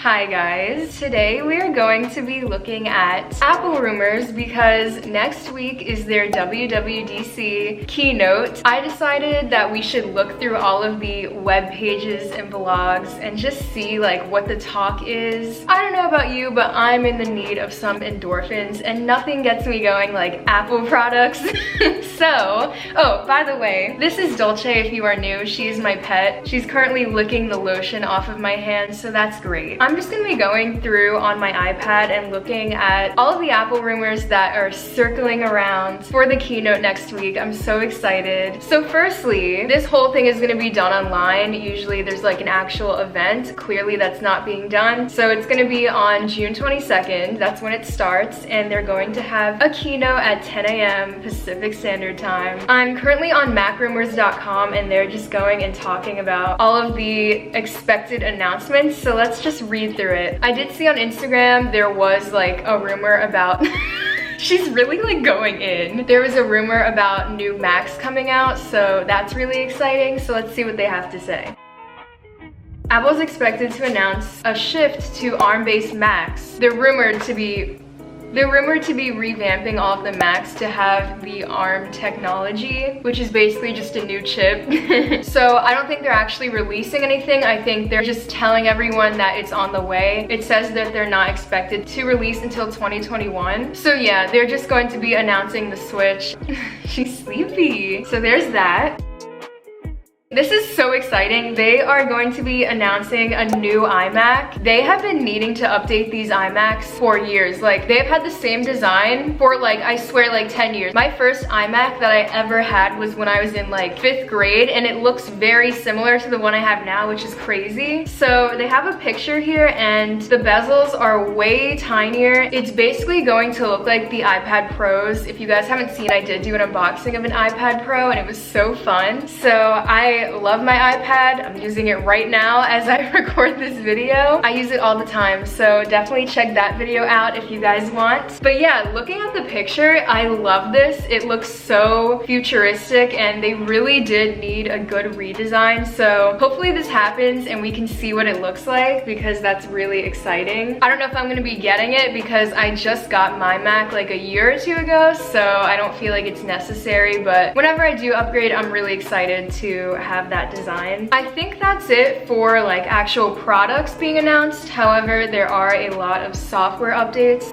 Hi guys, today we are going to be looking at Apple rumors because next week is their WWDC keynote. I decided that we should look through all of the web pages and blogs and just see like what the talk is. I don't know about you, but I'm in the need of some endorphins and nothing gets me going like Apple products. So, oh, by the way, this is Dolce if you are new. She's my pet. She's currently licking the lotion off of my hand, so that's great. I'm just gonna be going through on my iPad and looking at all of the Apple rumors that are circling around for the keynote next week. I'm so excited. So firstly, this whole thing is gonna be done online. Usually there's like an actual event. Clearly that's not being done. So it's gonna be on June 22nd. That's when it starts, and they're going to have a keynote at 10 a.m. Pacific Standard Time. I'm currently on macrumors.com and they're just going and talking about all of the expected announcements. So let's just read through it. I did see on Instagram there was like a rumor about she's really like going in. There was a rumor about new Macs coming out, so that's really exciting. So let's see what they have to say. Apple's expected to announce a shift to ARM-based Macs. They're rumored to be revamping all of the Macs to have the ARM technology, which is basically just a new chip. So I don't think they're actually releasing anything. I think they're just telling everyone that it's on the way. It says that they're not expected to release until 2021. So yeah, they're just going to be announcing the Switch. She's sleepy. So there's that. This is so exciting. They are going to be announcing a new iMac. They have been needing to update these iMacs for years. Like, they've had the same design for like, I swear, like 10 years. My first iMac that I ever had was when I was in like 5th grade, and it looks very similar to the one I have now, which is crazy. So they have a picture here and the bezels are way tinier. It's basically going to look like the iPad Pros. If you guys haven't seen, I did do an unboxing of an iPad Pro and it was so fun. So I love my iPad. I'm using it right now as I record this video. I use it all the time, so definitely check that video out if you guys want. But yeah, looking at the picture, I love this. It looks so futuristic and they really did need a good redesign. So hopefully this happens and we can see what it looks like because that's really exciting. I don't know if I'm gonna be getting it because I just got my Mac like a year or two ago, so I don't feel like it's necessary, but whenever I do upgrade, I'm really excited to have that design. I think that's it for like actual products being announced. However, there are a lot of software updates.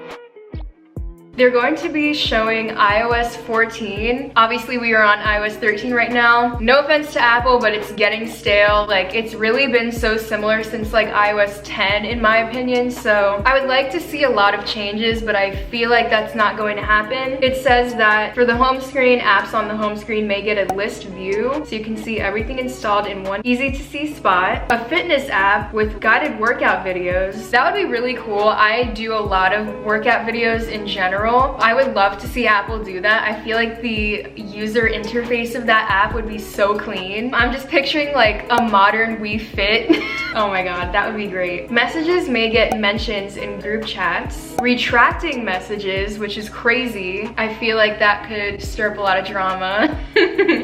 They're going to be showing iOS 14. Obviously, we are on iOS 13 right now. No offense to Apple, but it's getting stale. Like, it's really been so similar since like iOS 10 in my opinion. So I would like to see a lot of changes, but I feel like that's not going to happen. It says that for the home screen, apps on the home screen may get a list view, so you can see everything installed in one easy to see spot. A fitness app with guided workout videos. That would be really cool. I do a lot of workout videos in general. I would love to see Apple do that. I feel like the user interface of that app would be so clean. I'm just picturing like a modern Wii Fit. Oh my god, that would be great. Messages may get mentions in group chats. Retracting messages, which is crazy. I feel like that could stir up a lot of drama.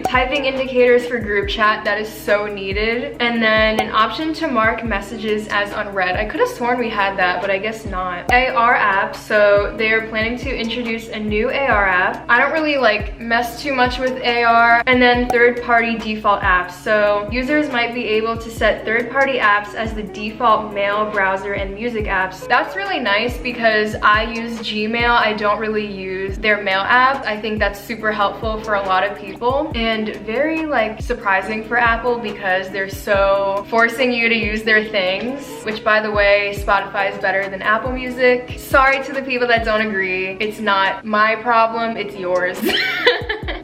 Typing indicators for group chat, that is so needed. And then an option to mark messages as unread. I could have sworn we had that, but I guess not. AR app, so they are planning to introduce a new AR app. I don't really like mess too much with AR. And then third-party default apps. So users might be able to set third-party apps as the default mail, browser, and music apps. That's really nice because I use Gmail. I don't really use their mail app. I think that's super helpful for a lot of people and very like surprising for Apple because they're so forcing you to use their things, which by the way, Spotify is better than Apple Music. Sorry to the people that don't agree. It's not my problem, it's yours.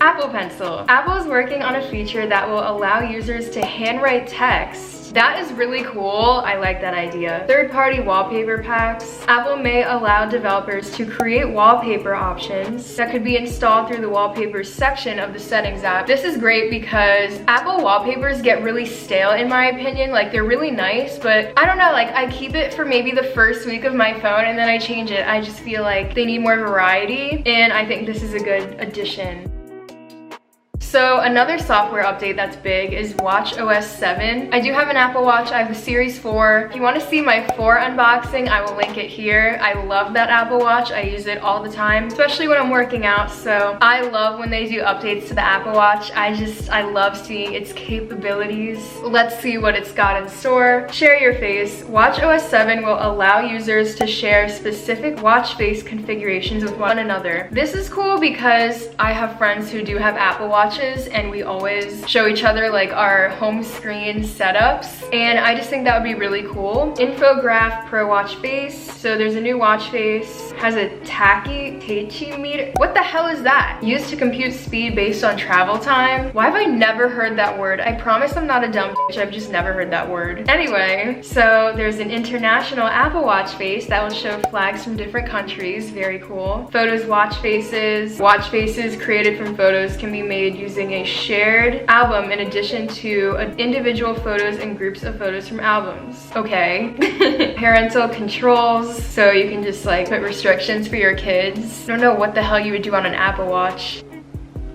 Apple Pencil. Apple is working on a feature that will allow users to handwrite text. That is really cool. I like that idea. Third-party wallpaper packs. Apple may allow developers to create wallpaper options that could be installed through the wallpapers section of the settings app. This is great because Apple wallpapers get really stale in my opinion. Like, they're really nice, but I don't know, like I keep it for maybe the first week of my phone and then I change it. I just feel like they need more variety and I think this is a good addition. So another software update that's big is WatchOS 7. I do have an Apple Watch. I have the Series 4. If you want to see my 4 unboxing, I will link it here. I love that Apple Watch. I use it all the time, especially when I'm working out. So I love when they do updates to the Apple Watch. I love seeing its capabilities. Let's see what it's got in store. Share your face. WatchOS 7 will allow users to share specific watch face configurations with one another. This is cool because I have friends who do have Apple Watches and we always show each other like our home screen setups, and I just think that would be really cool. Infograph Pro Watch Face. So there's a new watch face, has a tachymeter. What the hell is that? Used to compute speed based on travel time. Why have I never heard that word? I promise I'm not a dumb bitch, I've just never heard that word. Anyway, so there's an international Apple Watch face that will show flags from different countries. Very cool. Photos watch faces. Watch faces created from photos can be made using a shared album in addition to individual photos and groups of photos from albums. Okay. Parental controls, so you can just like put restrictions for your kids. I don't know what the hell you would do on an Apple Watch.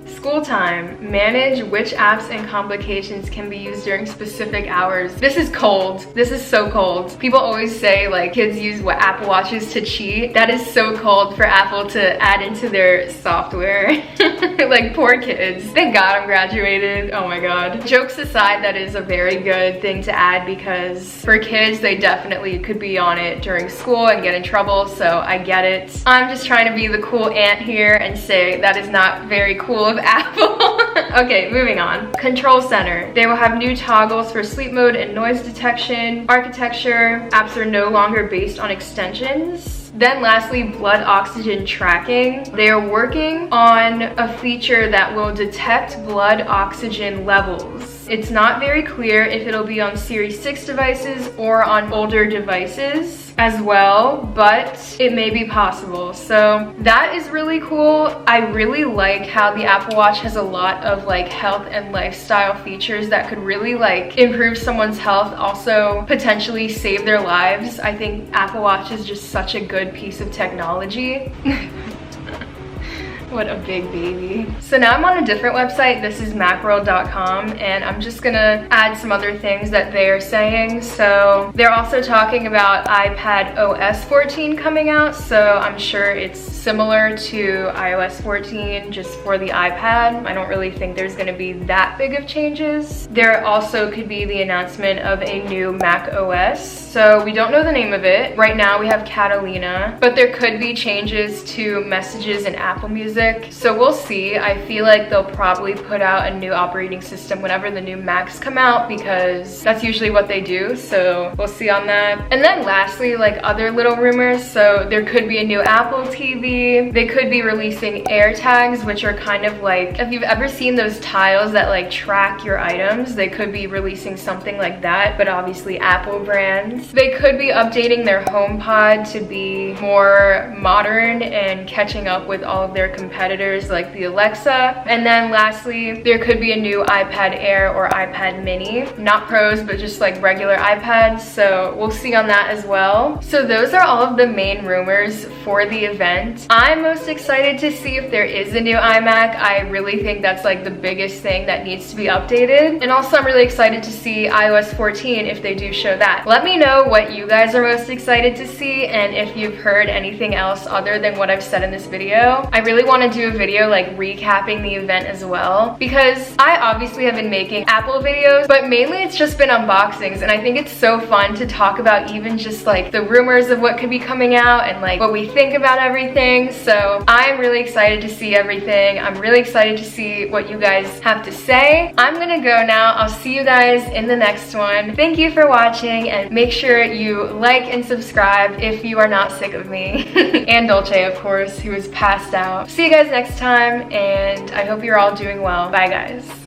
School time. Manage which apps and complications can be used during specific hours. This is cold. This is so cold. People always say like kids use Apple Watches to cheat. That is so cold for Apple to add into their software. Like poor kids. Thank God I'm graduated. Oh my God. Jokes aside, that is a very good thing to add because for kids, they definitely could be on it during school and get in trouble, so I get it. I'm just trying to be the cool aunt here and say that is not very cool of Apple. Okay, moving on. Control center. They will have new toggles for sleep mode and noise detection. Architecture. Apps are no longer based on extensions. Then lastly, blood oxygen tracking. They are working on a feature that will detect blood oxygen levels. It's not very clear if it'll be on Series 6 devices or on older devices as well, but it may be possible. So that is really cool. I really like how the Apple Watch has a lot of like health and lifestyle features that could really like improve someone's health, also potentially save their lives. I think Apple Watch is just such a good piece of technology. What a big baby. So now I'm on a different website. This is macworld.com, and I'm just gonna add some other things that they are saying. So they're also talking about iPad OS 14 coming out, so I'm sure it's similar to iOS 14 just for the iPad. I don't really think there's gonna be that big of changes. There also could be the announcement of a new Mac OS. So we don't know the name of it. Right now we have Catalina, but there could be changes to messages in Apple Music. So we'll see. I feel like they'll probably put out a new operating system whenever the new Macs come out because that's usually what they do. So we'll see on that. And then lastly, like other little rumors. So there could be a new Apple TV. They could be releasing AirTags, which are kind of like, if you've ever seen those tiles that like track your items, they could be releasing something like that, but obviously Apple brands. They could be updating their HomePod to be more modern and catching up with all of their competitors like the Alexa. And then lastly, there could be a new iPad Air or iPad Mini. Not Pros, but just like regular iPads. So we'll see on that as well. So those are all of the main rumors for the event. I'm most excited to see if there is a new iMac. I really think that's like the biggest thing that needs to be updated. And also I'm really excited to see iOS 14 if they do show that. Let me know what you guys are most excited to see and if you've heard anything else other than what I've said in this video. I really want to do a video like recapping the event as well because I obviously have been making Apple videos, but mainly it's just been unboxings, and I think it's so fun to talk about even just like the rumors of what could be coming out and like what we think about everything. So I'm really excited to see everything. I'm really excited to see what you guys have to say. I'm gonna go now. I'll see you guys in the next one. Thank you for watching, and make sure you like and subscribe if you are not sick of me. And Dolce, of course, who is passed out. See you guys next time, and I hope you're all doing well. Bye guys.